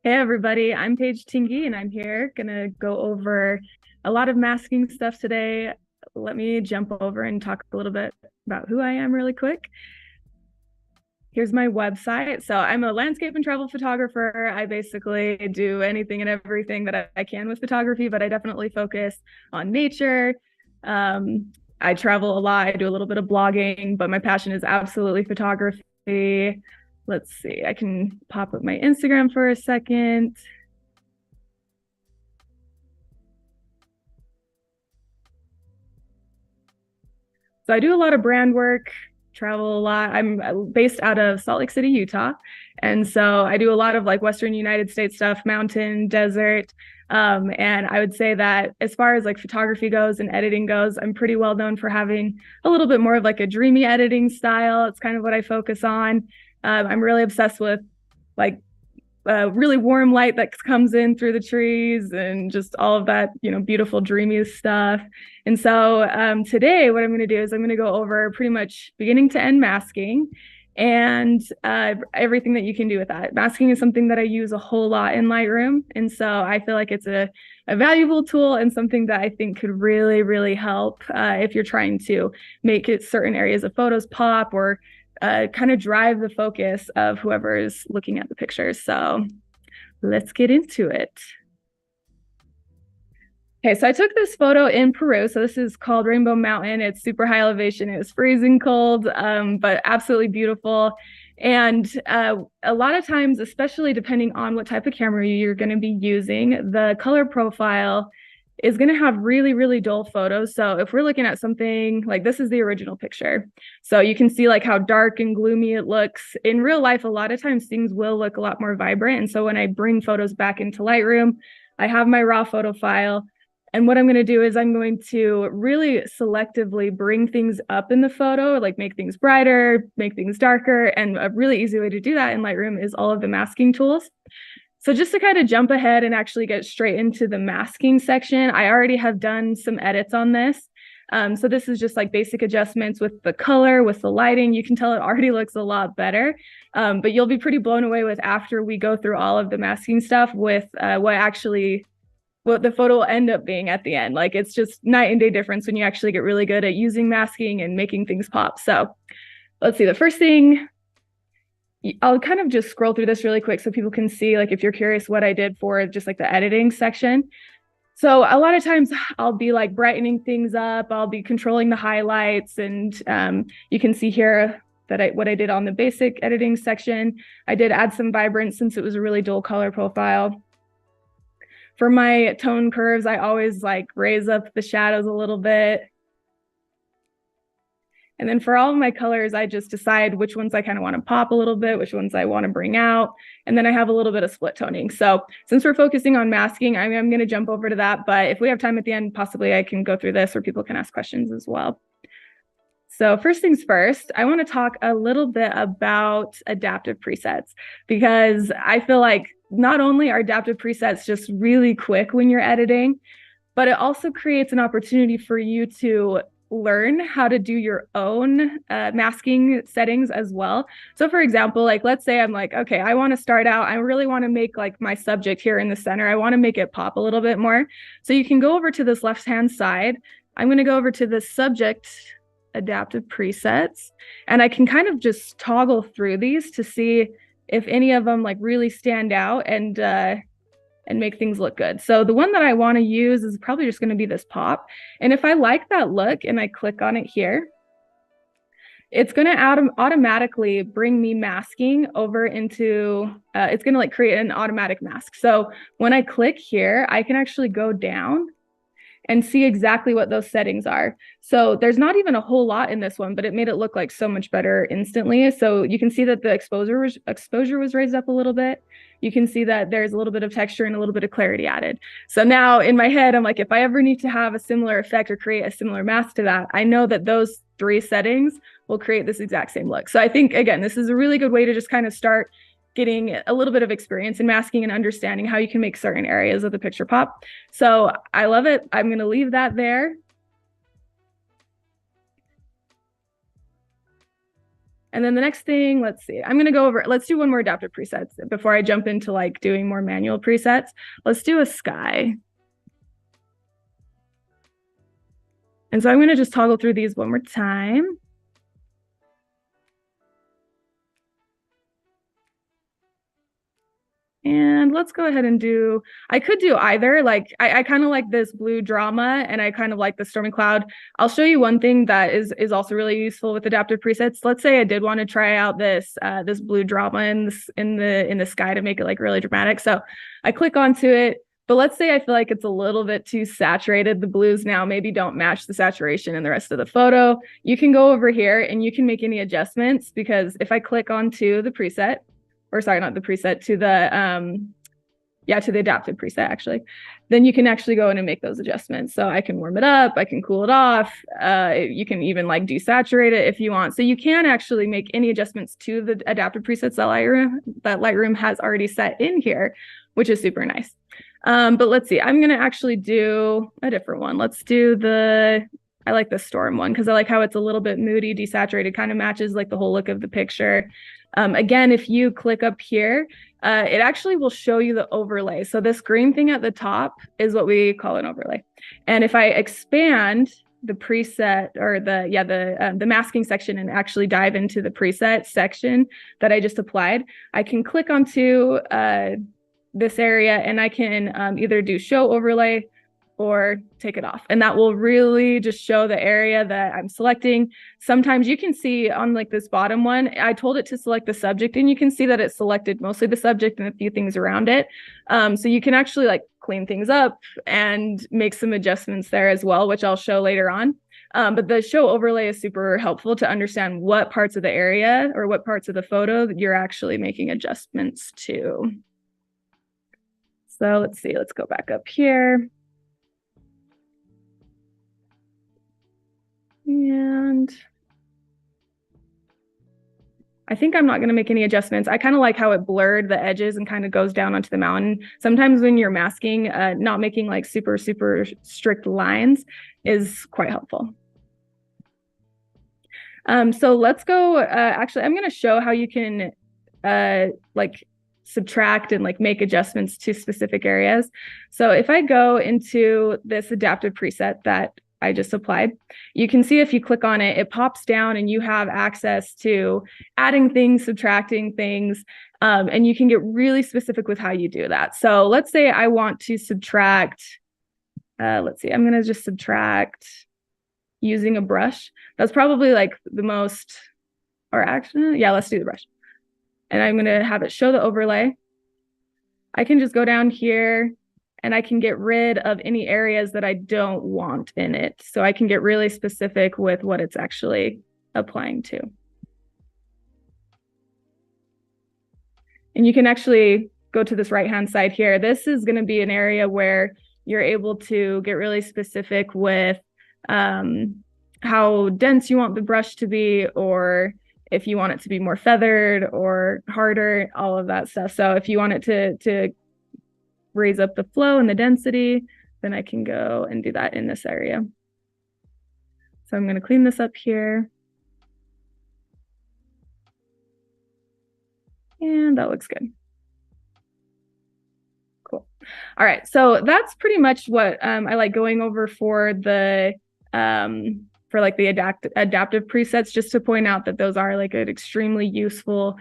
Hey everybody, I'm Paige Tingey and I'm here gonna go over a lot of masking stuff today. Let me jump over and talk a little bit about who I am really quick. Here's my website. So I'm a landscape and travel photographer. I basically do anything and everything that I can with photography, but I definitely focus on nature. I travel a lot. I do a little bit of blogging, but my passion is absolutely photography. Let's see, I can pop up my Instagram for a second. So I do a lot of brand work, travel a lot. I'm based out of Salt Lake City, Utah. And so I do a lot of like Western United States stuff, mountain, desert. And I would say that as far as like photography goes and editing goes, I'm pretty well known for having a little bit more of like a dreamy editing style. It's kind of what I focus on. I'm really obsessed with like really warm light that comes in through the trees and just all of that, beautiful, dreamy stuff. And so today, what I'm going to do is I'm going to go over pretty much beginning to end masking and everything that you can do with that. Masking is something that I use a whole lot in Lightroom. And so I feel like it's a valuable tool and something that I think could really, really help if you're trying to make it certain areas of photos pop or kind of drive the focus of whoever is looking at the pictures. So let's get into it. Okay, so I took this photo in Peru. So this is called Rainbow Mountain. It's super high elevation. It was freezing cold, but absolutely beautiful. And a lot of times, especially depending on what type of camera you're going to be using, the color profile is going to have really, really dull photos. So if we're looking at something like this is the original picture. So you can see like how dark and gloomy it looks. In real life, a lot of times things will look a lot more vibrant. And so when I bring photos back into Lightroom, I have my raw photo file. And what I'm going to do is I'm going to really selectively bring things up in the photo, like make things brighter, make things darker. And a really easy way to do that in Lightroom is all of the masking tools. So just to kind of jump ahead and actually get straight into the masking section, I already have done some edits on this. So this is just like basic adjustments with the color, with the lighting. You can tell it already looks a lot better, but you'll be pretty blown away with after we go through all of the masking stuff with what the photo will end up being at the end. Like it's just night and day difference when you actually get really good at using masking and making things pop. So let's see, the first thing, I'll kind of just scroll through this really quick so people can see, like, if you're curious what I did for just like the editing section. So a lot of times I'll be like brightening things up. I'll be controlling the highlights, and you can see here that what I did on the basic editing section. I did add some vibrance since it was a really dull color profile. For my tone curves, I always like raise up the shadows a little bit. And then for all of my colors, I just decide which ones I kind of want to pop a little bit, which ones I want to bring out. And then I have a little bit of split toning. So since we're focusing on masking, I'm going to jump over to that. But if we have time at the end, possibly I can go through this or people can ask questions as well. So first things first, I want to talk a little bit about adaptive presets, because I feel like not only are adaptive presets just really quick when you're editing, but it also creates an opportunity for you to learn how to do your own masking settings as well. So for example, like let's say I'm like, okay, I want to start out, I really want to make like my subject here in the center, I want to make it pop a little bit more. So you can go over to this left-hand side. I'm going to go over to the subject adaptive presets, and I can kind of just toggle through these to see if any of them like really stand out and make things look good. So the one that I want to use is probably just going to be this pop. And if I like that look and I click on it here, it's going to automatically bring me masking over into, it's going to like create an automatic mask. So when I click here, I can actually go down and see exactly what those settings are. So there's not even a whole lot in this one, but it made it look like so much better instantly. So you can see that the exposure was raised up a little bit. You can see that there's a little bit of texture and a little bit of clarity added. So now in my head, I'm like, if I ever need to have a similar effect or create a similar mask to that, I know that those 3 settings will create this exact same look. So I think, again, this is a really good way to just kind of start getting a little bit of experience in masking and understanding how you can make certain areas of the picture pop. So I love it. I'm going to leave that there. And then the next thing, let's see, I'm going to go over, let's do one more adaptive presets before I jump into like doing more manual presets. Let's do a sky. And so I'm going to just toggle through these one more time. And let's go ahead and do, I could do either. Like I kind of like this blue drama and I kind of like the stormy cloud. I'll show you one thing that is also really useful with adaptive presets. Let's say I did want to try out this this blue drama in the sky to make it like really dramatic. So I click onto it, but let's say I feel like it's a little bit too saturated. The blues now maybe don't match the saturation in the rest of the photo. You can go over here and you can make any adjustments, because if I click onto the preset, or sorry, not the preset, to the adaptive preset actually, then you can actually go in and make those adjustments. So I can warm it up, I can cool it off. You can even like desaturate it if you want. So you can actually make any adjustments to the adaptive presets that Lightroom has already set in here, which is super nice. But let's see, I'm gonna actually do a different one. Let's do I like the storm one because I like how it's a little bit moody, desaturated, kind of matches like the whole look of the picture. Again, if you click up here, it actually will show you the overlay. So this green thing at the top is what we call an overlay. And if I expand the preset or the masking section and actually dive into the preset section that I just applied, I can click onto this area and I can either do show overlay or take it off. And that will really just show the area that I'm selecting. Sometimes you can see on like this bottom one, I told it to select the subject and you can see that it selected mostly the subject and a few things around it. So you can actually like clean things up and make some adjustments there as well, which I'll show later on. But the show overlay is super helpful to understand what parts of the area or what parts of the photo that you're actually making adjustments to. So let's see, let's go back up here. And I think I'm not going to make any adjustments. I kind of like how it blurred the edges and kind of goes down onto the mountain. Sometimes when you're masking, not making like super strict lines is quite helpful. So let's go, actually, I'm going to show how you can like subtract and like make adjustments to specific areas. So if I go into this adaptive preset that I just applied, you can see if you click on it, it pops down and you have access to adding things, subtracting things, and you can get really specific with how you do that. So let's say I want to subtract, let's see, I'm going to just subtract using a brush. That's probably like the most, or actually, yeah, let's do the brush. And I'm going to have it show the overlay. I can just go down here and I can get rid of any areas that I don't want in it. So I can get really specific with what it's actually applying to. And you can actually go to this right-hand side here. This is going to be an area where you're able to get really specific with how dense you want the brush to be, or if you want it to be more feathered or harder, all of that stuff. So if you want it to raise up the flow and the density, then I can go and do that in this area. So I'm going to clean this up here. And that looks good. Cool. All right, so that's pretty much what I like going over for the like the adaptive presets, just to point out that those are like an extremely useful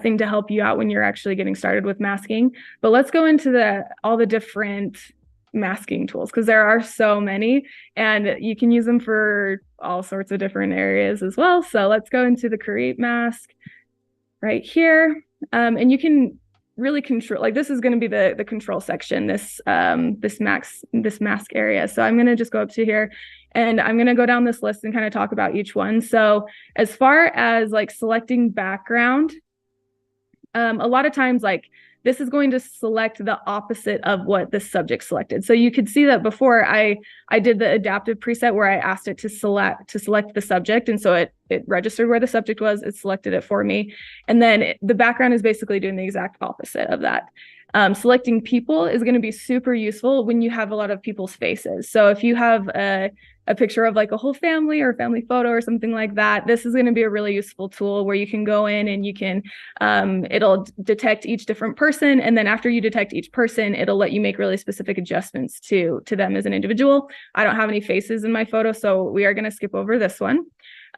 thing to help you out when you're actually getting started with masking. But let's go into all the different masking tools, because there are so many and you can use them for all sorts of different areas as well. So let's go into the create mask right here. And you can really control, like this is going to be the control section, this mask area. So I'm going to just go up to here and I'm going to go down this list and kind of talk about each one. So as far as like selecting background, a lot of times like this is going to select the opposite of what the subject selected. So you could see that before I did the adaptive preset where I asked it to select the subject. And so it registered where the subject was, it selected it for me. And then the background is basically doing the exact opposite of that. Selecting people is going to be super useful when you have a lot of people's faces. So if you have a picture of like a whole family or a family photo or something like that, this is going to be a really useful tool where you can go in and you can, it'll detect each different person. And then after you detect each person, it'll let you make really specific adjustments to them as an individual. I don't have any faces in my photo, so we are going to skip over this one.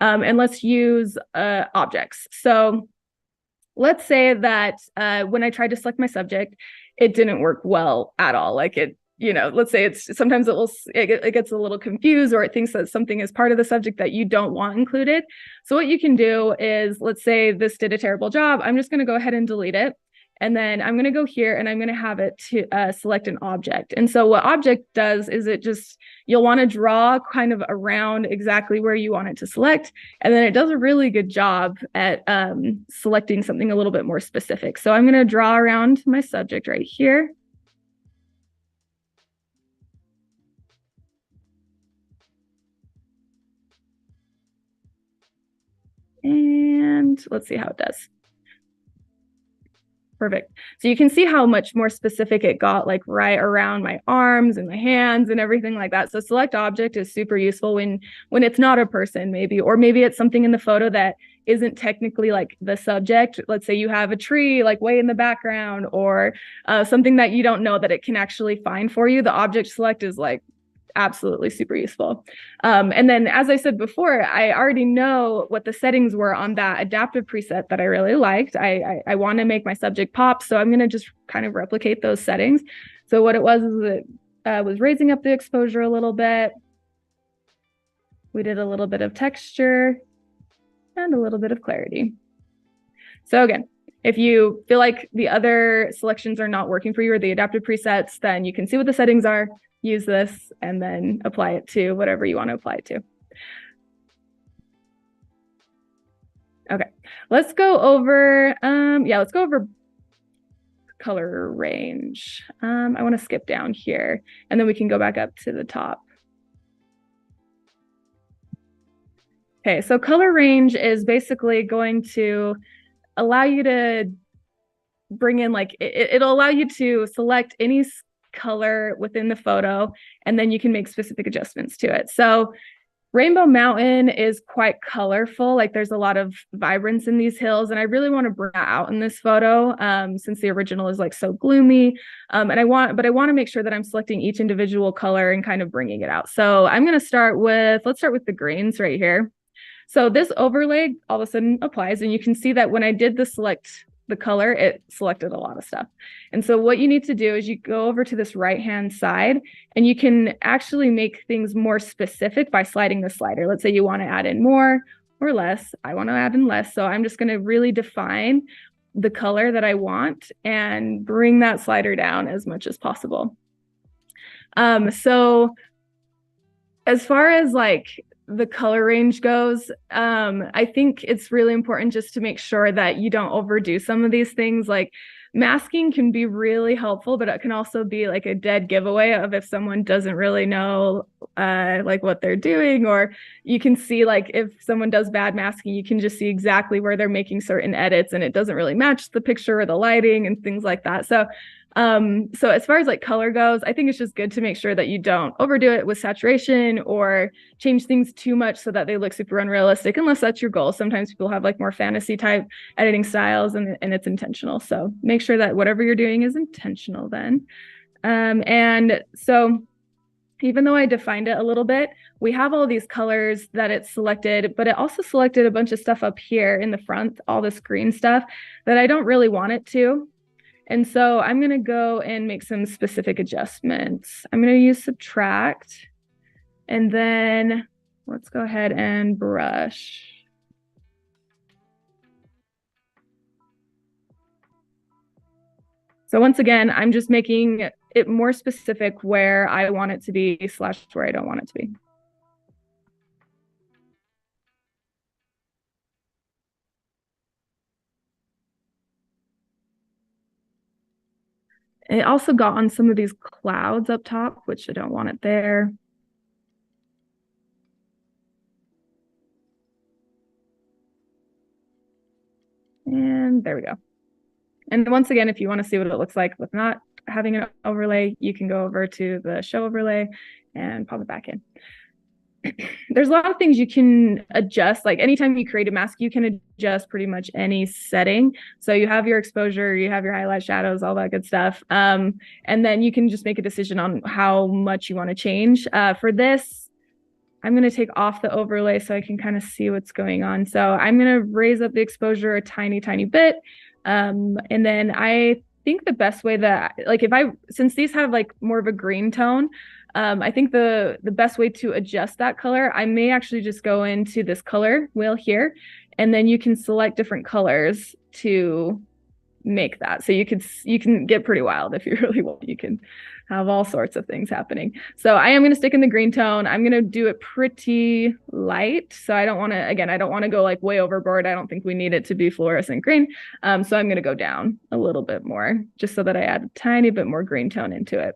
And let's use objects. So let's say that when I tried to select my subject, it didn't work well at all. Like it, let's say it's sometimes it gets a little confused, or it thinks that something is part of the subject that you don't want included. So what you can do is, let's say this did a terrible job. I'm just going to go ahead and delete it. And then I'm going to go here and I'm going to have it to select an object. And so what object does is you'll want to draw kind of around exactly where you want it to select. And then it does a really good job at selecting something a little bit more specific. So I'm going to draw around my subject right here. And let's see how it does. Perfect. So you can see how much more specific it got, like right around my arms and my hands and everything like that. So select object is super useful when it's not a person, maybe, or maybe it's something in the photo that isn't technically like the subject. Let's say you have a tree like way in the background, or something that you don't know that it can actually find for you. The object select is like absolutely super useful. And then, as I said before, I already know what the settings were on that adaptive preset that I really liked. I want to make my subject pop, so I'm going to just kind of replicate those settings. So what it was is it was raising up the exposure a little bit. We did a little bit of texture and a little bit of clarity. So again, if you feel like the other selections are not working for you, or the adaptive presets, then you can see what the settings are, use this, and then apply it to whatever you want to apply it to. Okay, let's go over, let's go over color range. I want to skip down here, and then we can go back up to the top. Okay, so color range is basically going to allow you to bring in, like, it'll allow you to select any color within the photo, and then you can make specific adjustments to it. So Rainbow Mountain is quite colorful. Like there's a lot of vibrance in these hills, and I really want to bring that out in this photo, since the original is like so gloomy. And I want to make sure that I'm selecting each individual color and kind of bringing it out. So I'm going to let's start with the greens right here. So this overlay all of a sudden applies, and you can see that when I did select the color, it selected a lot of stuff. And so what you need to do is you go over to this right-hand side, and you can actually make things more specific by sliding the slider. Let's say you want to add in more or less. I want to add in less. So I'm just going to really define the color that I want and bring that slider down as much as possible. So as far as like the color range goes, I think it's really important just to make sure that you don't overdo some of these things. Like masking can be really helpful, but it can also be like a dead giveaway of if someone doesn't really know like what they're doing, or you can see like if someone does bad masking, you can just see exactly where they're making certain edits and it doesn't really match the picture or the lighting and things like that. So as far as like color goes, I think it's just good to make sure that you don't overdo it with saturation or change things too much so that they look super unrealistic, unless that's your goal. Sometimes people have like more fantasy type editing styles, and it's intentional. So make sure that whatever you're doing is intentional then. And so even though I defined it a little bit, we have all these colors that it's selected, but it also selected a bunch of stuff up here in the front, all this green stuff that I don't really want it to. And so I'm going to go and make some specific adjustments. I'm going to use subtract, and then let's go ahead and brush. So once again, I'm just making it more specific where I want it to be / where I don't want it to be. And it also got on some of these clouds up top, which I don't want it there. And there we go. And once again, if you want to see what it looks like with not having an overlay, you can go over to the show overlay and pop it back in. There's a lot of things you can adjust. Like anytime you create a mask, you can adjust pretty much any setting. So you have your exposure, you have your highlight, shadows, all that good stuff. And then you can just make a decision on how much you want to change. For this, I'm going to take off the overlay so I can kind of see what's going on. So I'm going to raise up the exposure a tiny, tiny bit. And then I think the best way that, like since these have like more of a green tone, I think the best way to adjust that color, I may actually just go into this color wheel here, and then you can select different colors to make that. So you can get pretty wild if you really want. You can have all sorts of things happening. So I am going to stick in the green tone. I'm going to do it pretty light. So I don't want to go like way overboard. I don't think we need it to be fluorescent green. So I'm going to go down a little bit more just so that I add a tiny bit more green tone into it.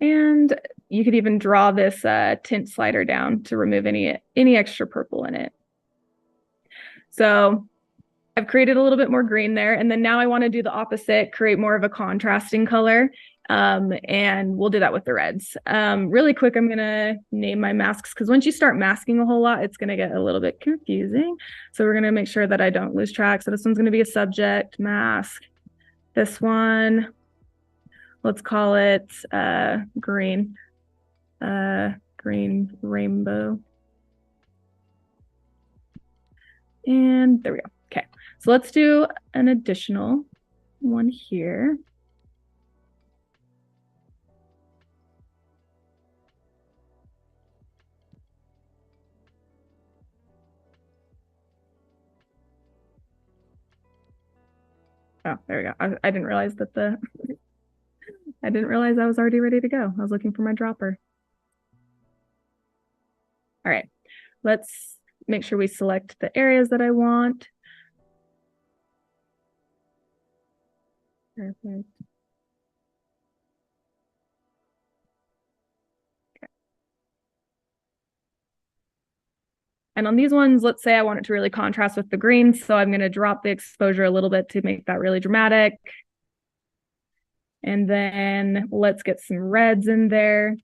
And you could even draw this tint slider down to remove any extra purple in it. So I've created a little bit more green there. And then now I want to do the opposite, create more of a contrasting color. And we'll do that with the reds. Really quick, I'm going to name my masks because once you start masking a whole lot, it's going to get a little bit confusing. So we're going to make sure that I don't lose track. So this one's going to be a subject mask. This one, let's call it green, green rainbow. And there we go. Okay, so let's do an additional one here. Oh, there we go. I didn't realize that I didn't realize I was already ready to go. I was looking for my dropper. All right, let's make sure we select the areas that I want. Perfect. Okay. And on these ones, let's say I want it to really contrast with the greens, so I'm going to drop the exposure a little bit to make that really dramatic. And then let's get some reds in there.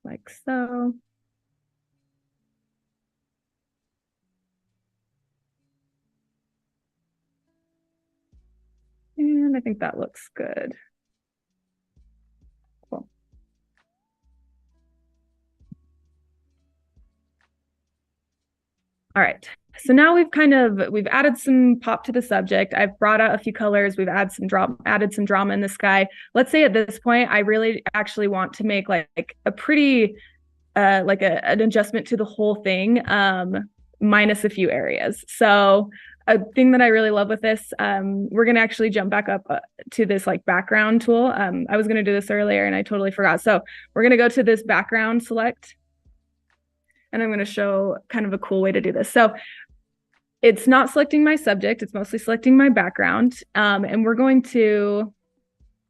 Like so. And I think that looks good. Cool. All right. So now we've added some pop to the subject. I've brought out a few colors. We've added some drama in the sky. Let's say at this point, I really actually want to make like a pretty like an adjustment to the whole thing, minus a few areas. So a thing that I really love with this, we're going to actually jump back up to this like background tool. I was going to do this earlier and I totally forgot. So we're going to go to this background select, and I'm going to show kind of a cool way to do this. So it's not selecting my subject, it's mostly selecting my background. And we're going to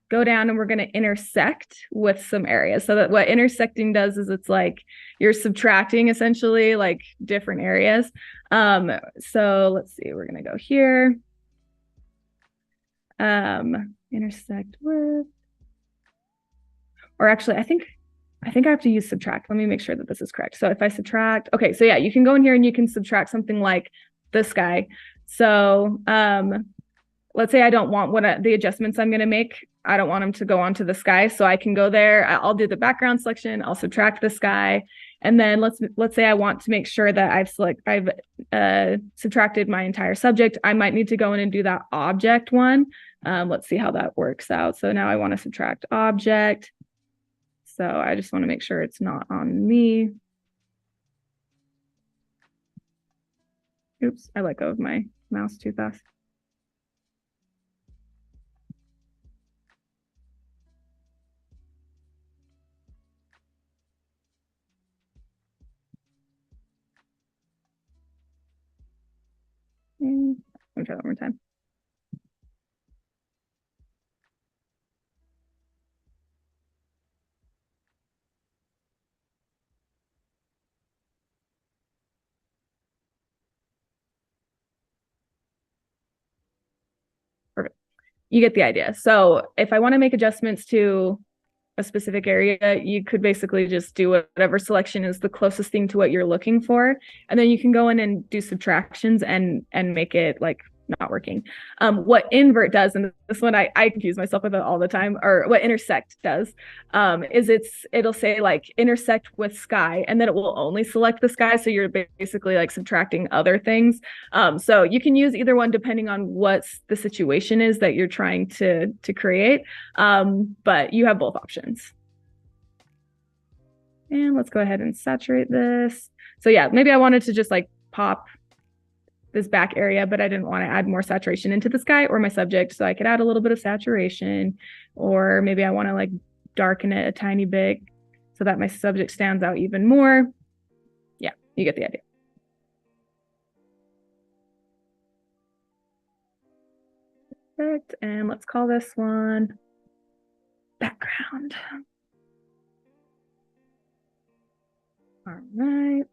go down and we're going to intersect with some areas. So that what intersecting does is it's like you're subtracting essentially like different areas. So let's see, we're going to go here. Intersect with, or actually, I think I have to use subtract. Let me make sure that this is correct. So if I subtract, okay, so yeah, you can go in here and you can subtract something like the sky. So let's say I don't want the adjustments I'm going to make. I don't want them to go onto the sky. So I can go there. I'll do the background selection. I'll subtract the sky. And then let's say I want to make sure that I've subtracted my entire subject. I might need to go in and do that object one. Let's see how that works out. So now I want to subtract object. So I just want to make sure it's not on me. Oops, I let go of my mouse too fast. Let me try that one more time. You get the idea. So if I want to make adjustments to a specific area, you could basically just do whatever selection is the closest thing to what you're looking for. And then you can go in and do subtractions and make it like not working. What invert does, and this one I confuse myself with it all the time, or what intersect does, is it'll say like intersect with sky, and then it will only select the sky. So you're basically like subtracting other things. So you can use either one depending on what the situation is that you're trying to create. But you have both options. And let's go ahead and saturate this. So yeah, maybe I wanted to just like pop this back area, but I didn't want to add more saturation into the sky or my subject. So I could add a little bit of saturation, or maybe I want to like darken it a tiny bit so that my subject stands out even more. Yeah, you get the idea. Perfect. And let's call this one background. All right.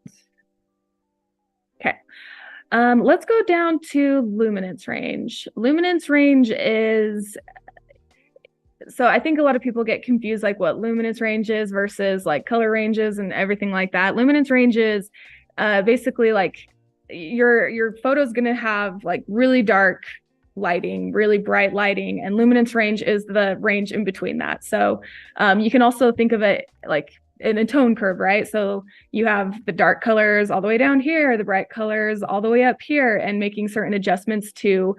Okay. Let's go down to Luminance Range. Luminance Range is, so I think a lot of people get confused like what Luminance Range is versus like color ranges and everything like that. Luminance Range is basically like your photo is going to have like really dark lighting, really bright lighting, and luminance range is the range in between that. So you can also think of it like in a tone curve, right? So you have the dark colors all the way down here, the bright colors all the way up here, and making certain adjustments to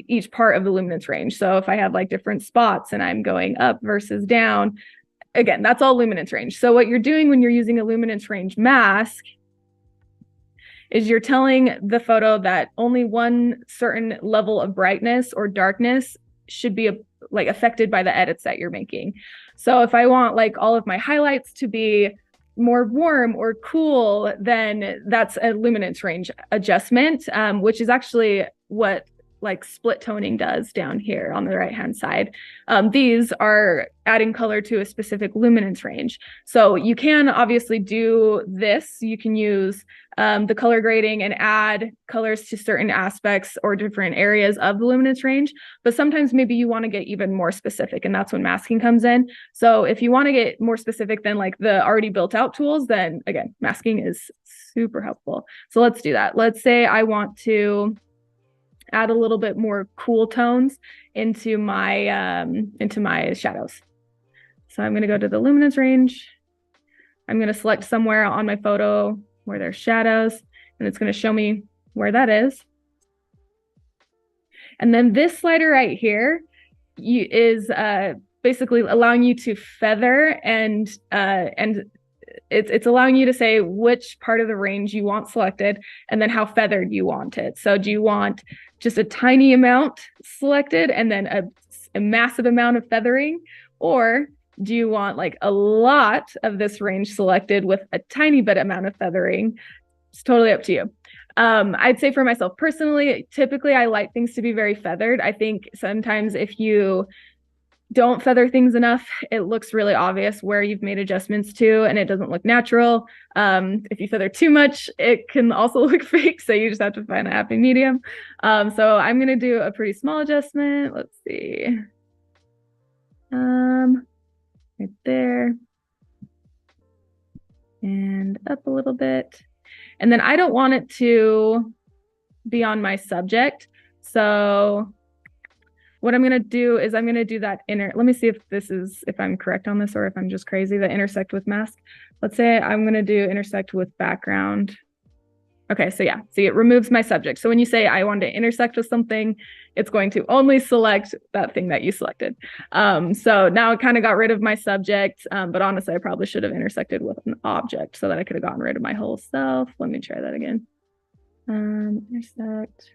each part of the luminance range. So if I have like different spots and I'm going up versus down, again, that's all luminance range. So what you're doing when you're using a luminance range mask is you're telling the photo that only one certain level of brightness or darkness should be like affected by the edits that you're making. So if I want like all of my highlights to be more warm or cool, then that's a luminance range adjustment, which is actually what like split toning does down here on the right hand side. These are adding color to a specific luminance range. So you can obviously do this. You can use the color grading and add colors to certain aspects or different areas of the luminance range. But sometimes maybe you want to get even more specific, and that's when masking comes in. So if you want to get more specific than like the already built out tools, then again, masking is super helpful. So let's do that. Let's say I want to add a little bit more cool tones into my shadows. So I'm going to go to the luminance range. I'm going to select somewhere on my photo where there's shadows, and it's going to show me where that is. And then this slider right here is basically allowing you to feather, and it's allowing you to say which part of the range you want selected and then how feathered you want it. So do you want just a tiny amount selected and then a massive amount of feathering, or do you want like a lot of this range selected with a tiny bit amount of feathering? It's totally up to you. I'd say for myself personally, typically I like things to be very feathered. I think sometimes if you don't feather things enough, it looks really obvious where you've made adjustments to, and it doesn't look natural. If you feather too much, it can also look fake. So you just have to find a happy medium. So I'm going to do a pretty small adjustment. Let's see. Right there. And up a little bit. And then I don't want it to be on my subject. So what I'm going to do is I'm going to do that let me see if I'm correct on this or if I'm just crazy, the intersect with mask. Let's say I'm going to do intersect with background. Okay, so yeah, see, it removes my subject. So when you say I want to intersect with something, it's going to only select that thing that you selected. So now it kind of got rid of my subject, but honestly, I probably should have intersected with an object so that I could have gotten rid of my whole self. Let me try that again. Intersect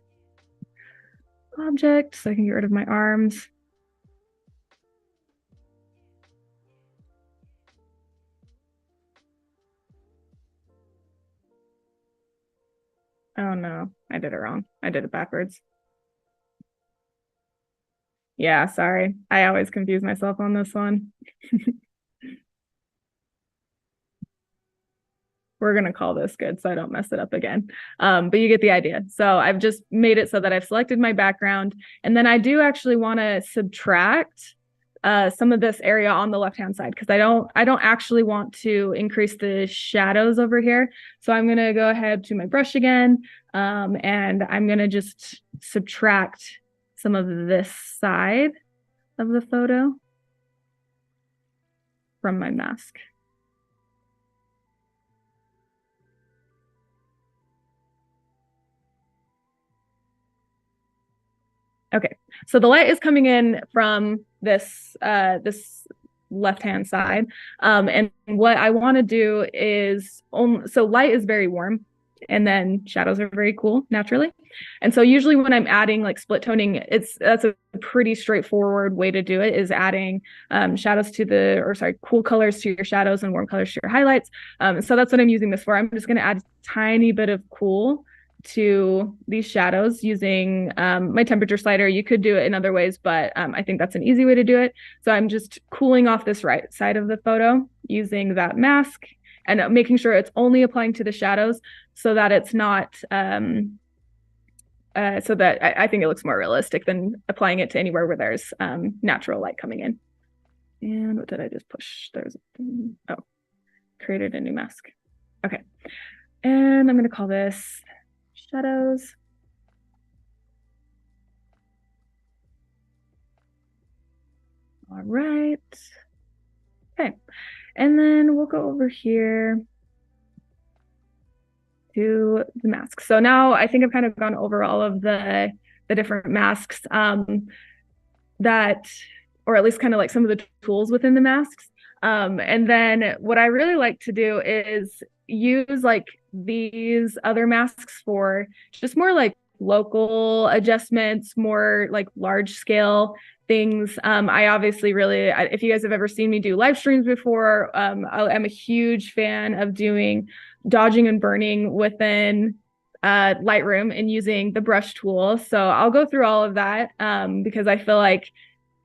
object, so I can get rid of my arms. Oh no, I did it wrong. I did it backwards. Yeah, sorry. I always confuse myself on this one. we're going to call this good so I don't mess it up again. But you get the idea. So I've just made it so that I've selected my background. And then I do actually want to subtract some of this area on the left-hand side because I don't actually want to increase the shadows over here. So I'm going to go ahead to my brush again, and I'm going to just subtract some of this side of the photo from my mask. Okay, so the light is coming in from this this left-hand side, and what I want to do is so light is very warm, and then shadows are very cool naturally. And so usually when I'm adding like split toning, that's a pretty straightforward way to do it, is adding shadows to cool colors to your shadows and warm colors to your highlights. So that's what I'm using this for. I'm just going to add a tiny bit of cool to these shadows using my temperature slider. You could do it in other ways, but I think that's an easy way to do it. So I'm just cooling off this right side of the photo using that mask and making sure it's only applying to the shadows so that it's not, so that I think it looks more realistic than applying it to anywhere where there's natural light coming in. And what did I just push? Created a new mask. Okay. And I'm going to call this shadows. All right. Okay. And then we'll go over here to the masks. So now I think I've kind of gone over all of the different masks that, or at least kind of like some of the tools within the masks. And then what I really like to do is use like these other masks for just more like local adjustments, more like large scale things. I obviously really, if you guys have ever seen me do live streams before, I'm a huge fan of doing dodging and burning within Lightroom and using the brush tool. So I'll go through all of that because I feel like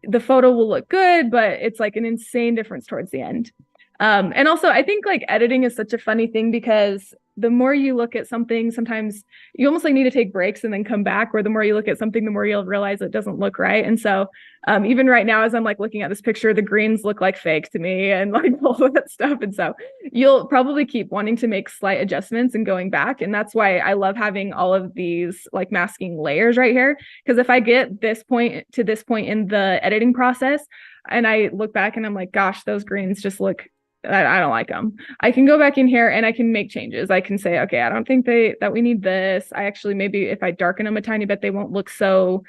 the photo will look good, but it's like an insane difference towards the end. And also I think like editing is such a funny thing because the more you look at something, sometimes you almost like need to take breaks and then come back, or the more you look at something, the more you'll realize it doesn't look right. And so even right now, as I'm like looking at this picture, the greens look like fake to me and like all of that stuff. And so you'll probably keep wanting to make slight adjustments and going back. And that's why I love having all of these like masking layers right here. Because if I get this point to this point in the editing process and I look back and I'm like, gosh, those greens just look, I don't like them. I can go back in here and I can make changes. I can say, okay, I don't think that we need this. I actually, maybe if I darken them a tiny bit, they won't look so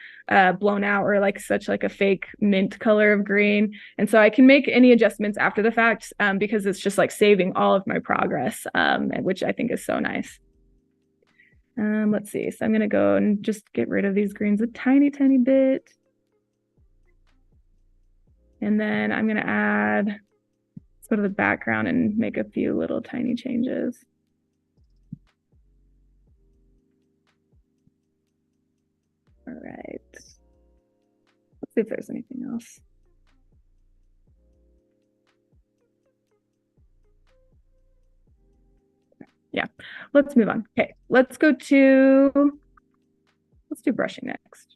blown out or like such like a fake mint color of green. And so I can make any adjustments after the fact because it's just like saving all of my progress, which I think is so nice. Let's see. So I'm going to go and just get rid of these greens a tiny, tiny bit. And then I'm going to add, go to the background and make a few little tiny changes. All right. Let's see if there's anything else. Yeah, let's move on. Okay, let's do brushing next.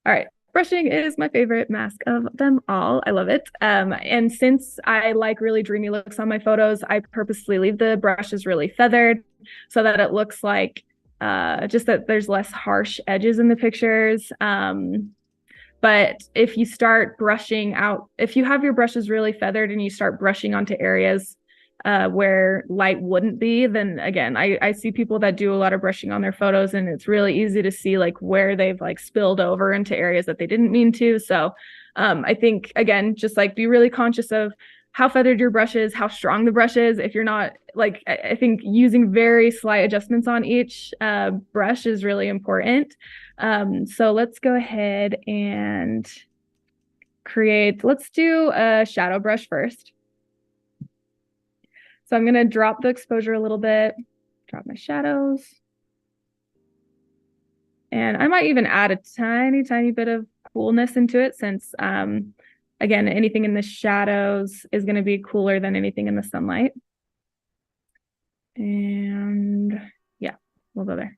All right. Brushing is my favorite mask of them all. I love it. And since I like really dreamy looks on my photos, I purposely leave the brushes really feathered so that it looks like just that there's less harsh edges in the pictures. But if you start brushing out, if you have your brushes really feathered and you start brushing onto areas where light wouldn't be, then again, I see people that do a lot of brushing on their photos and it's really easy to see like where they've like spilled over into areas that they didn't mean to. So I think, again, just like be really conscious of how feathered your brush is, how strong the brush is. If you're not like, I think using very slight adjustments on each brush is really important. So let's go ahead and let's do a shadow brush first. So I'm going to drop the exposure a little bit, drop my shadows. And I might even add a tiny, tiny bit of coolness into it since, again, anything in the shadows is going to be cooler than anything in the sunlight. And yeah, we'll go there.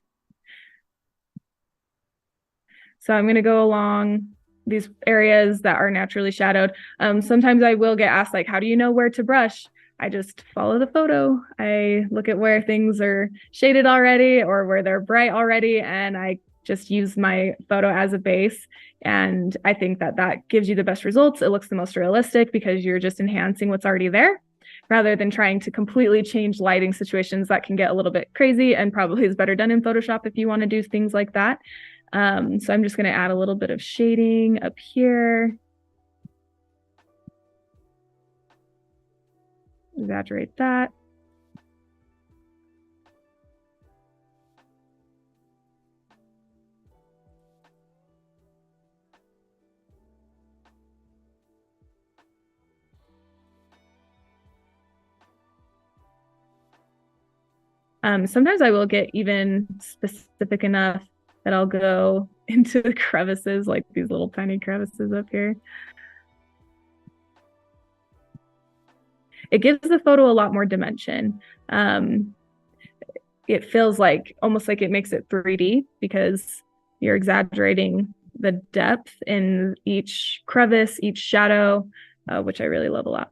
So I'm going to go along these areas that are naturally shadowed. Sometimes I will get asked, like, how do you know where to brush? I just follow the photo. I look at where things are shaded already or where they're bright already, and I just use my photo as a base. And I think that that gives you the best results. It looks the most realistic because you're just enhancing what's already there rather than trying to completely change lighting situations that can get a little bit crazy, and probably is better done in Photoshop if you want to do things like that. So I'm just going to add a little bit of shading up here. Exaggerate that. Sometimes I will get even specific enough that I'll go into the crevices, like these little tiny crevices up here. It gives the photo a lot more dimension. It feels like almost like it makes it 3D because you're exaggerating the depth in each crevice, each shadow, which I really love a lot.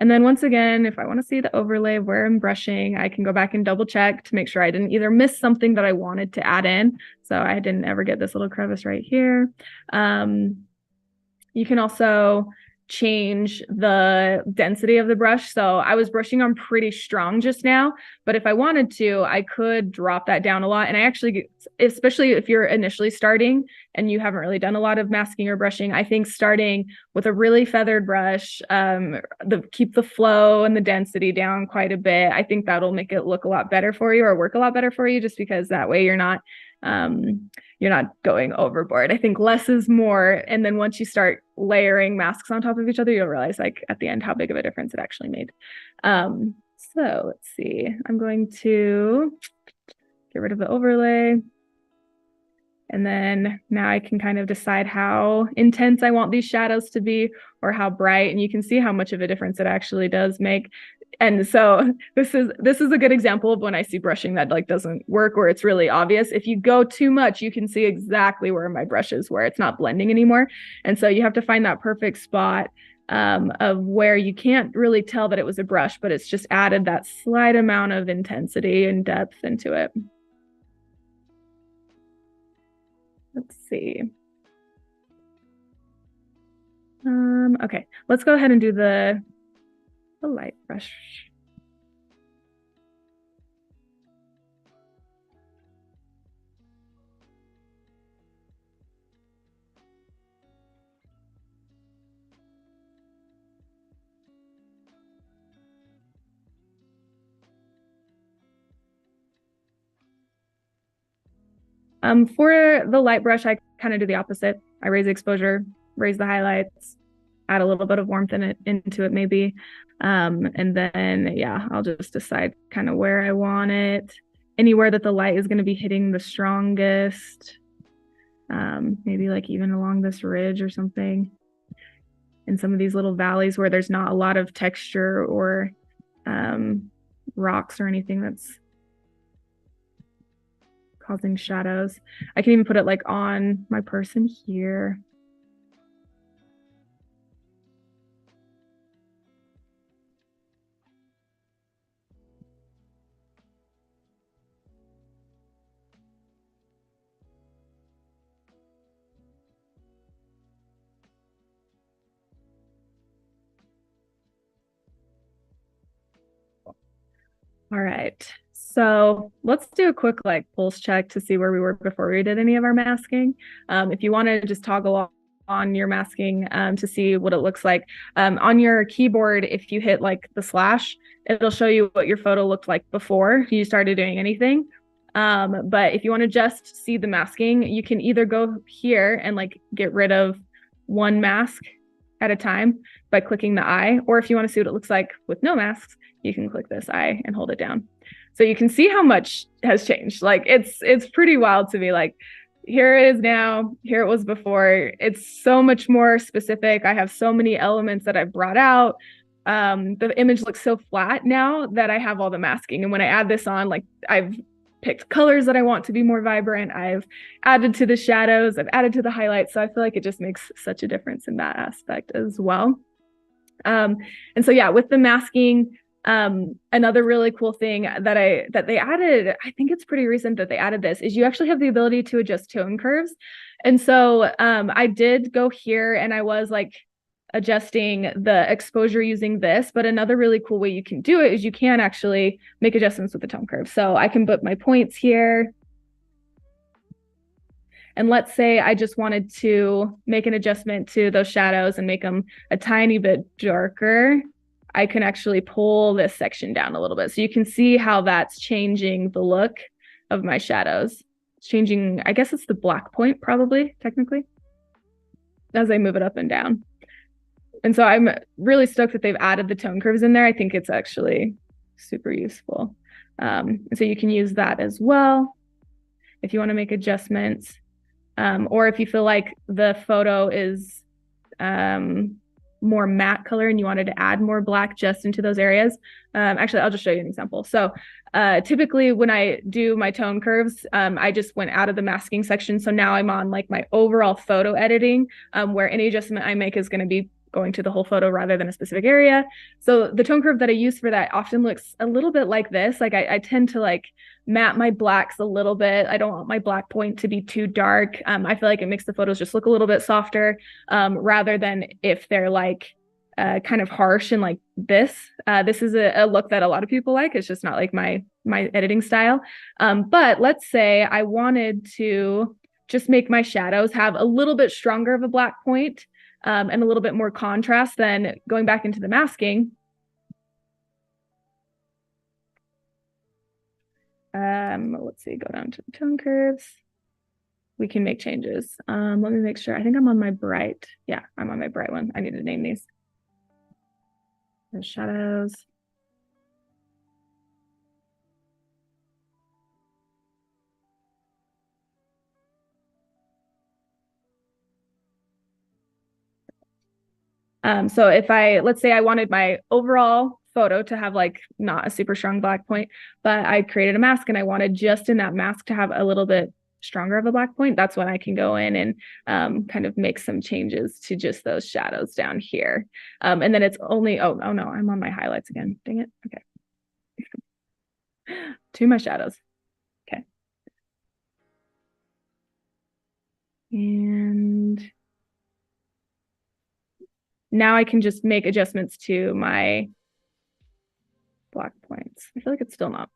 And then once again, if I want to see the overlay of where I'm brushing, I can go back and double check to make sure I didn't either miss something that I wanted to add in. So I didn't ever get this little crevice right here. You can also change the density of the brush. So I was brushing on pretty strong just now, but if I wanted to, I could drop that down a lot. And I actually, especially if you're initially starting and you haven't really done a lot of masking or brushing, I think starting with a really feathered brush, keep the flow and the density down quite a bit. I think that'll make it look a lot better for you or work a lot better for you, just because that way you're not going overboard. I think less is more. And then once you start layering masks on top of each other, you'll realize like at the end how big of a difference it actually made. So let's see. I'm going to get rid of the overlay. And then now I can kind of decide how intense I want these shadows to be or how bright. And you can see how much of a difference it actually does make. And so this is a good example of when I see brushing that like doesn't work, or it's really obvious. If you go too much, you can see exactly where my brush is, where it's not blending anymore. And so you have to find that perfect spot of where you can't really tell that it was a brush, but it's just added that slight amount of intensity and depth into it. Let's see. Okay, let's go ahead and do the light brush. For the light brush, I kind of do the opposite. I raise the exposure, raise the highlights, add a little bit of warmth into it maybe. And then, yeah, I'll just decide kind of where I want it. Anywhere that the light is going to be hitting the strongest. Maybe like even along this ridge or something. In some of these little valleys where there's not a lot of texture or rocks or anything that's causing shadows. I can even put it like on my person here. All right, so let's do a quick like pulse check to see where we were before we did any of our masking. If you want to just toggle on your masking to see what it looks like. On your keyboard, if you hit like the slash, it'll show you what your photo looked like before you started doing anything. But if you want to just see the masking, you can either go here and like get rid of one mask at a time by clicking the eye, or if you want to see what it looks like with no masks, you can click this eye and hold it down. So you can see how much has changed. Like it's pretty wild to me. Like here it is now. Here it was before. It's so much more specific. I have so many elements that I've brought out. The image looks so flat now that I have all the masking. And when I add this on, like I've picked colors that I want to be more vibrant. I've added to the shadows. I've added to the highlights. So I feel like it just makes such a difference in that aspect as well. And so, yeah, with the masking, another really cool thing that they added, I think it's pretty recent that they added this, is you actually have the ability to adjust tone curves. And so I did go here and I was like adjusting the exposure using this, but another really cool way you can do it is you can actually make adjustments with the tone curve. So I can put my points here. And let's say I just wanted to make an adjustment to those shadows and make them a tiny bit darker. I can actually pull this section down a little bit. So you can see how that's changing the look of my shadows. It's changing, I guess it's the black point probably, technically, as I move it up and down. And so I'm really stoked that they've added the tone curves in there. I think it's actually super useful. So you can use that as well if you want to make adjustments. Or if you feel like the photo is more matte color and you wanted to add more black just into those areas. Actually, I'll just show you an example. So typically when I do my tone curves, I just went out of the masking section. So now I'm on like my overall photo editing, where any adjustment I make is going to be going to the whole photo rather than a specific area. So the tone curve that I use for that often looks a little bit like this. Like I tend to like matte my blacks a little bit. I don't want my black point to be too dark. I feel like it makes the photos just look a little bit softer, rather than if they're like kind of harsh and like this. This is a look that a lot of people like. It's just not like my editing style. But let's say I wanted to just make my shadows have a little bit stronger of a black point, and a little bit more contrast. Then going back into the masking, let's see, go down to the tone curves. We can make changes. Let me make sure. I think I'm on my bright. Yeah, I'm on my bright one. I need to name these. The shadows. So if let's say I wanted my overall photo to have like not a super strong black point, but I created a mask and I wanted just in that mask to have a little bit stronger of a black point, that's when I can go in and kind of make some changes to just those shadows down here. And then it's only, oh no, I'm on my highlights again. Dang it. Okay. To my shadows. Okay. And now I can just make adjustments to my black points. I feel like it's still not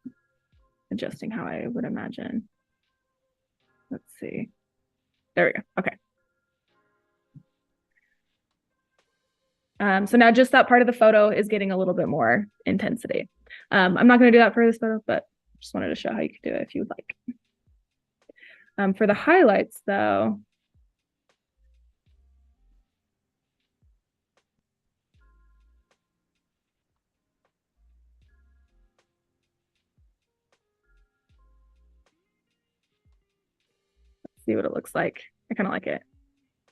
adjusting how I would imagine. Let's see. There we go. Okay. So now just that part of the photo is getting a little bit more intensity. I'm not going to do that for this photo, but just wanted to show how you could do it if you would like. For the highlights, though, see what it looks like. I kind of like it.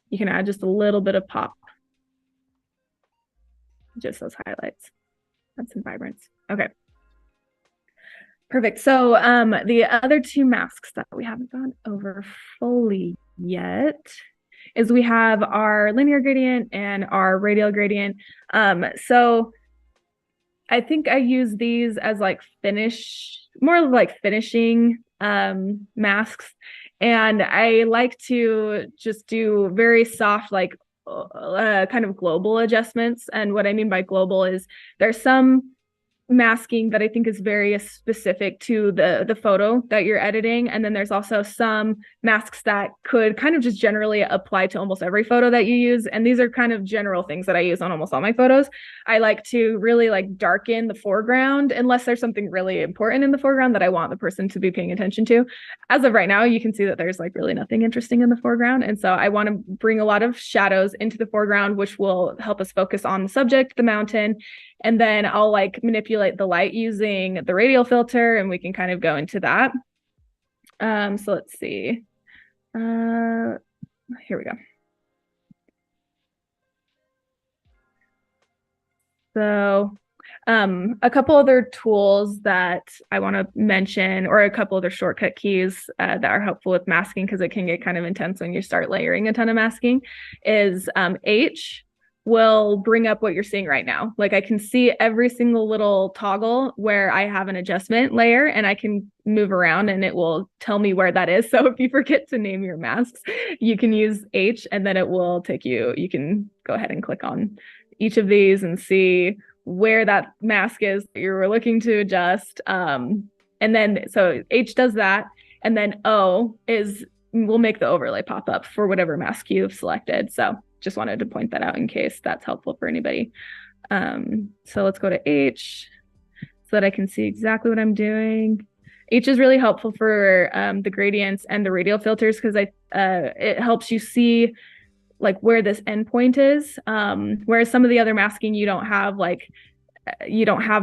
You can add just a little bit of pop. Just those highlights. That's some vibrance. Okay. Perfect. So the other two masks that we haven't gone over fully yet is we have our linear gradient and our radial gradient. So I think I use these as like more like finishing masks. And I like to just do very soft, like kind of global adjustments. And what I mean by global is there's some masking that I think is very specific to the photo that you're editing. And then there's also some masks that could kind of just generally apply to almost every photo that you use. And these are kind of general things that I use on almost all my photos. I like to really like darken the foreground unless there's something really important in the foreground that I want the person to be paying attention to. As of right now, you can see that there's like really nothing interesting in the foreground. And so I want to bring a lot of shadows into the foreground, which will help us focus on the subject, the mountain. And then I'll like manipulate the light using the radial filter, and we can kind of go into that. So let's see. Here we go. So a couple other tools that I want to mention, or a couple other shortcut keys that are helpful with masking, because it can get kind of intense when you start layering a ton of masking, is H will bring up what you're seeing right now. Like I can see every single little toggle where I have an adjustment layer, and I can move around and it will tell me where that is. So if you forget to name your masks, you can use H and then it will take you, you can go ahead and click on each of these and see where that mask is that you were looking to adjust. And then, so H does that. And then O will make the overlay pop up for whatever mask you've selected. So just wanted to point that out in case that's helpful for anybody. So let's go to H so that I can see exactly what I'm doing. H is really helpful for the gradients and the radial filters, because it helps you see like where this endpoint is. Whereas some of the other masking, you don't have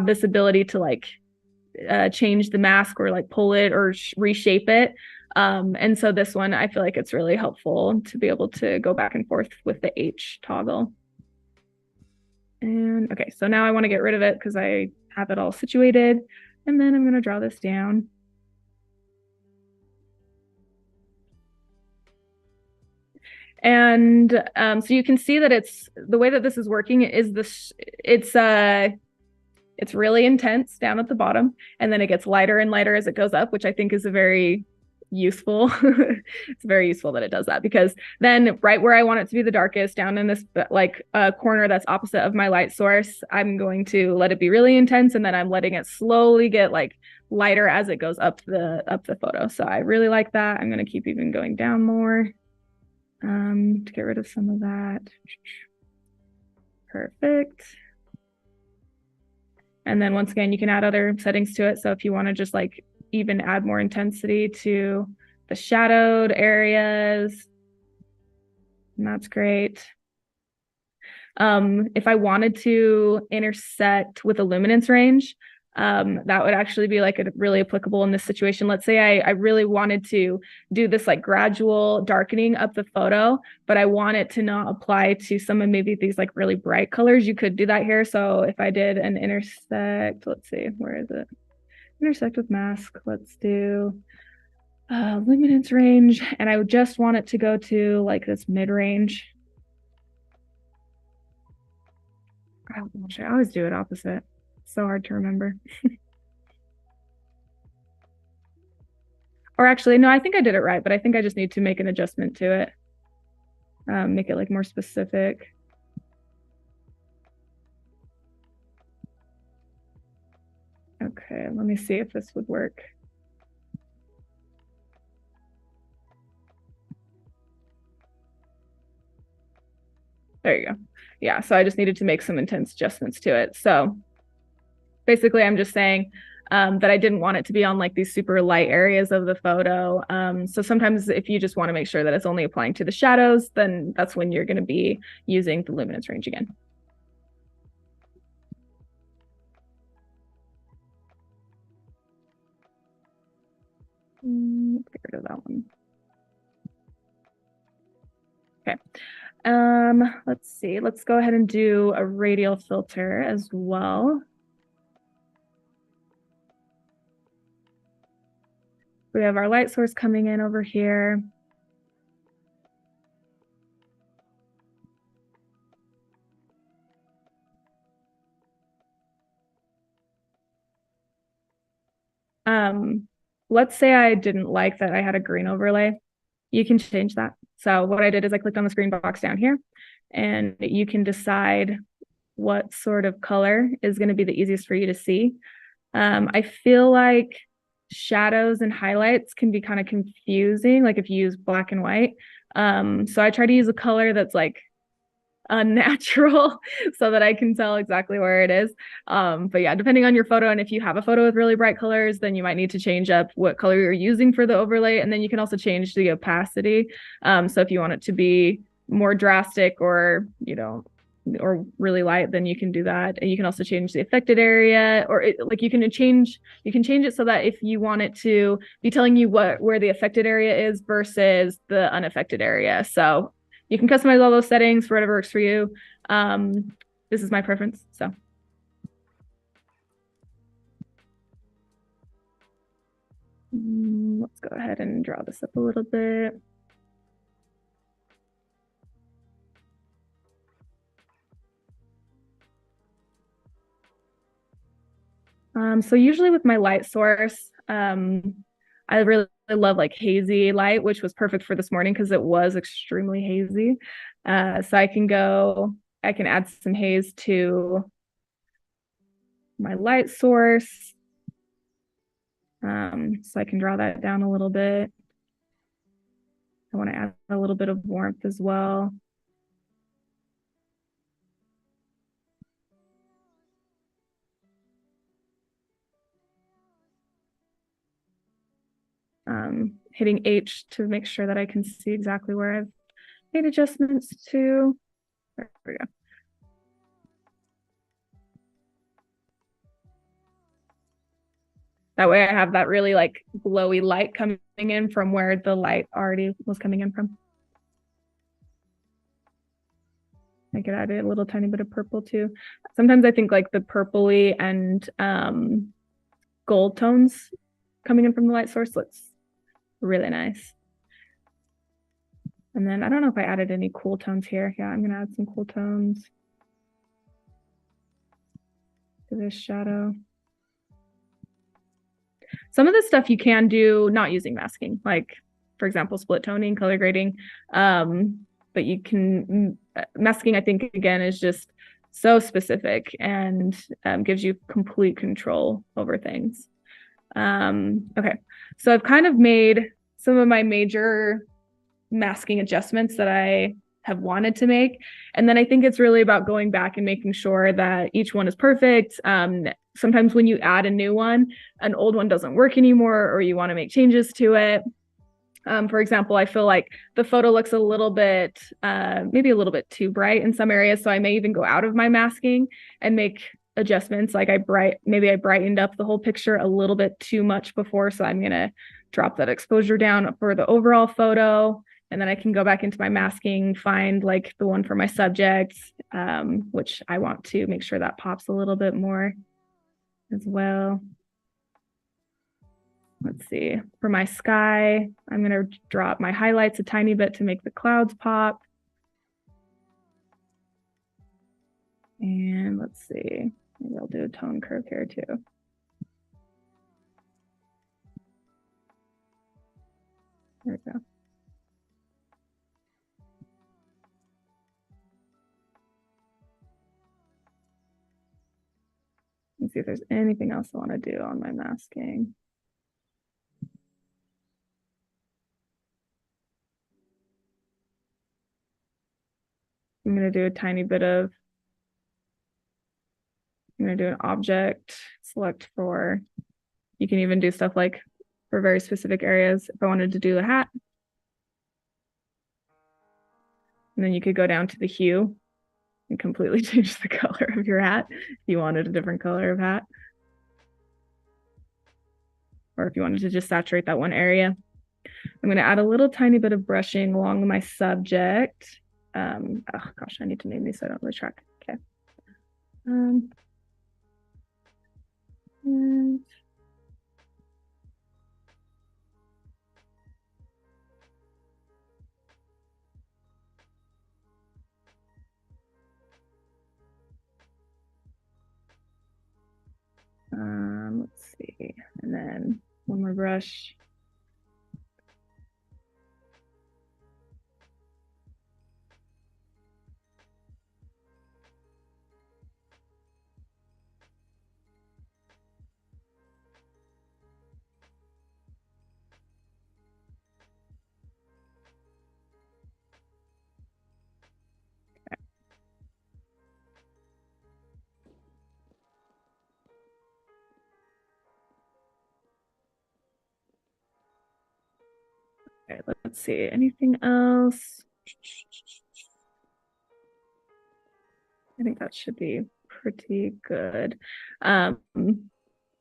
this ability to like change the mask or like pull it or reshape it. And so this one, I feel like it's really helpful to be able to go back and forth with the H toggle. And okay, so now I want to get rid of it because I have it all situated. And then I'm going to draw this down. And so you can see that it's the way that this is working is this, it's really intense down at the bottom, and then it gets lighter and lighter as it goes up, which I think is a very useful, it's very useful that it does that, because then right where I want it to be the darkest, down in this like corner that's opposite of my light source, I'm going to let it be really intense, and then I'm letting it slowly get like lighter as it goes up the photo. So I really like that. I'm going to keep even going down more to get rid of some of that. Perfect. And then once again, you can add other settings to it. So if you want to just like even add more intensity to the shadowed areas, that's great. If I wanted to intersect with a luminance range, that would actually be like really applicable in this situation. Let's say I really wanted to do this like gradual darkening up the photo, but I want it to not apply to some of maybe these like really bright colors. You could do that here. So if I did an intersect, let's see, where is it? Intersect with mask. Let's do luminance range. And I would just want it to go to like this mid-range. Oh gosh, I always do it opposite. So hard to remember. Or actually, no, I think I did it right, but I think I just need to make an adjustment to it. Make it like more specific. Okay, let me see if this would work. There you go. Yeah, so I just needed to make some intense adjustments to it. So basically, I'm just saying that I didn't want it to be on like these super light areas of the photo. So sometimes if you just want to make sure that it's only applying to the shadows, then that's when you're going to be using the luminance range again. Let's get rid of that one. Okay. Let's see. Let's go ahead and do a radial filter as well. We have our light source coming in over here. Let's say I didn't like that I had a green overlay. You can change that. So what I did is I clicked on this green box down here, and you can decide what sort of color is going to be the easiest for you to see. I feel like shadows and highlights can be kind of confusing, like if you use black and white. So I try to use a color that's like unnatural so that I can tell exactly where it is. But yeah, depending on your photo, and if you have a photo with really bright colors, then you might need to change up what color you're using for the overlay. And then you can also change the opacity. So if you want it to be more drastic, or, you know, or really light, then you can do that. And you can also change the affected area, or like you can change it so that if you want it to be telling you where the affected area is versus the unaffected area. So you can customize all those settings for whatever works for you. This is my preference. So let's go ahead and draw this up a little bit. So usually with my light source, I really love like hazy light, which was perfect for this morning because it was extremely hazy. So I can add some haze to my light source. So I can draw that down a little bit. I want to add a little bit of warmth as well. Hitting H to make sure that I can see exactly where I've made adjustments to. There we go. That way I have that really like glowy light coming in from where the light already was coming in from. I could add a little tiny bit of purple too. Sometimes I think like the purpley and gold tones coming in from the light source looks really nice. And then I don't know if I added any cool tones here. Yeah, I'm gonna add some cool tones to this shadow. Some of this stuff you can do not using masking, like for example, split toning, color grading. But you can, masking I think again is just so specific and gives you complete control over things. Okay, so I've kind of made some of my major masking adjustments that I have wanted to make. And then I think it's really about going back and making sure that each one is perfect. Sometimes when you add a new one, an old one doesn't work anymore, or you want to make changes to it. For example, I feel like the photo looks a little bit, maybe a little bit too bright in some areas. So I may even go out of my masking and make adjustments. Like maybe I brightened up the whole picture a little bit too much before. So I'm going to drop that exposure down for the overall photo. And then I can go back into my masking, find like the one for my subjects, which I want to make sure that pops a little bit more as well. Let's see, for my sky, I'm going to drop my highlights a tiny bit to make the clouds pop. And let's see, maybe I'll do a tone curve here too. There we go. Let's see if there's anything else I want to do on my masking. I'm going to do a tiny bit of, I'm going to do an object select for, you can even do stuff like for very specific areas. If I wanted to do a hat, and then you could go down to the hue and completely change the color of your hat if you wanted a different color of hat. Or if you wanted to just saturate that one area. I'm going to add a little tiny bit of brushing along my subject. Oh gosh, I need to name these so I don't lose track. Okay. And let's see, and then one more brush. Okay, let's see, anything else? I think that should be pretty good.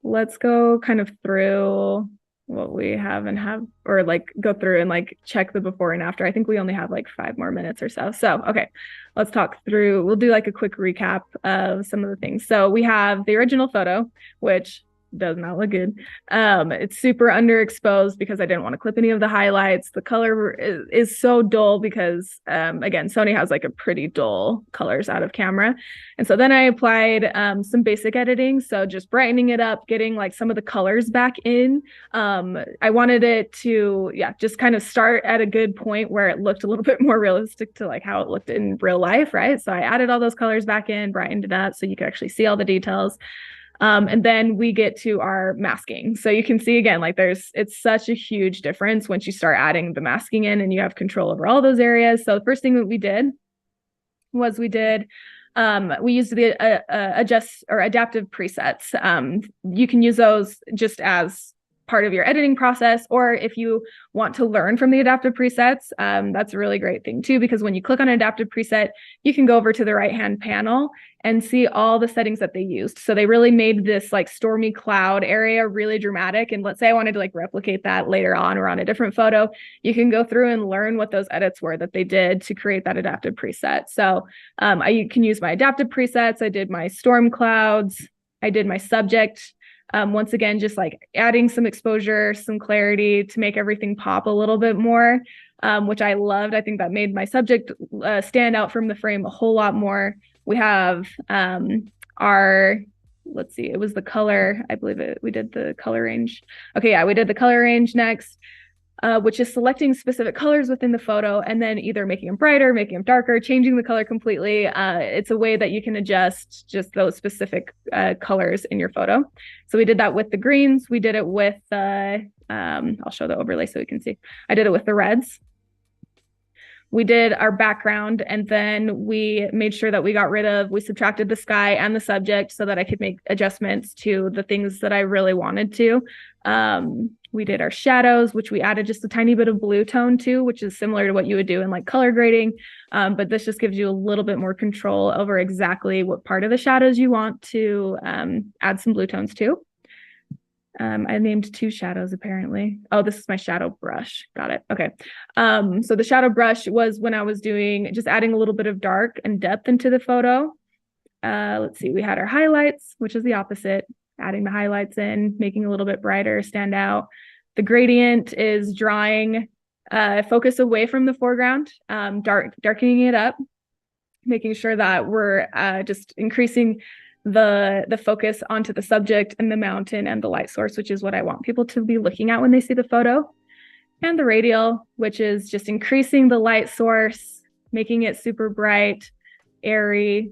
Let's go kind of through what we have and have, or like go through and like check the before and after. I think we only have like 5 more minutes or so. So, okay, let's talk through, we'll do like a quick recap of some of the things. So we have the original photo, which does not look good. It's super underexposed because I didn't want to clip any of the highlights. The color is so dull because again, Sony has like a pretty dull colors out of camera. And so then I applied some basic editing, so just brightening it up, getting like some of the colors back in. I wanted it to just kind of start at a good point where it looked a little bit more realistic to like how it looked in real life, right? So I added all those colors back in, brightened it up so you could actually see all the details. And then we get to our masking. So you can see again, like it's such a huge difference once you start adding the masking in and you have control over all those areas. So the first thing that we did was we used the adjust or adaptive presets. You can use those just as part of your editing process, or if you want to learn from the adaptive presets, that's a really great thing too, because when you click on an adaptive preset, you can go over to the right-hand panel and see all the settings that they used. So they really made this like stormy cloud area really dramatic. And let's say I wanted to like replicate that later on or on a different photo, you can go through and learn what those edits were that they did to create that adaptive preset. So I can use my adaptive presets. I did my storm clouds. I did my subject. Once again, just like adding some exposure, some clarity to make everything pop a little bit more, which I loved. I think that made my subject stand out from the frame a whole lot more. We have let's see, it was the color. I believe we did the color range. Okay, yeah, we did the color range next. Which is selecting specific colors within the photo and then either making them brighter, making them darker, changing the color completely. It's a way that you can adjust just those specific colors in your photo. So we did that with the greens. We did it with, I'll show the overlay so we can see. I did it with the reds. We did our background, and then we made sure that we subtracted the sky and the subject so that I could make adjustments to the things that I really wanted to. We did our shadows, which we added just a tiny bit of blue tone to, which is similar to what you would do in like color grading. But this just gives you a little bit more control over exactly what part of the shadows you want to add some blue tones to. I named 2 shadows apparently. Oh, this is my shadow brush. Got it. Okay. So the shadow brush was when I was just adding a little bit of dark and depth into the photo. Let's see, we had our highlights, which is the opposite, adding the highlights in, making a little bit brighter, stand out. The gradient is drawing focus away from the foreground, darkening it up, making sure that we're just increasing the focus onto the subject and the mountain and the light source, which is what I want people to be looking at when they see the photo. And the radial, which is just increasing the light source, making it super bright, airy,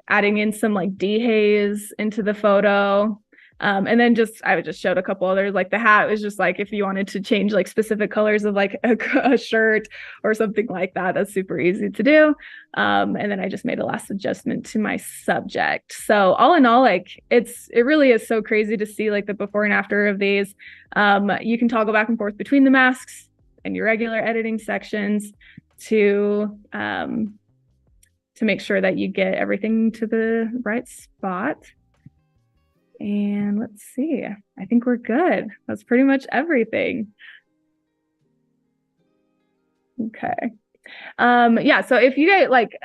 adding in some like dehaze into the photo. And then I just showed a couple others, like the hat was just like, if you wanted to change like specific colors of like a shirt or something like that, that's super easy to do. And then I just made a last adjustment to my subject. So all in all, like it really is so crazy to see like the before and after of these. You can toggle back and forth between the masks and your regular editing sections to make sure that you get everything to the right spot. And let's see, I think we're good. That's pretty much everything. Okay. So if you guys like,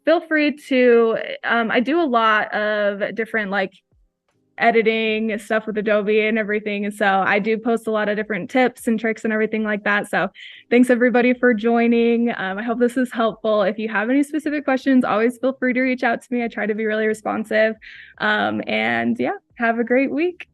feel free to, I do a lot of different like editing stuff with Adobe and everything. And so I do post a lot of different tips and tricks and everything like that. So thanks everybody for joining. I hope this is helpful. If you have any specific questions, always feel free to reach out to me. I try to be really responsive. And yeah, have a great week.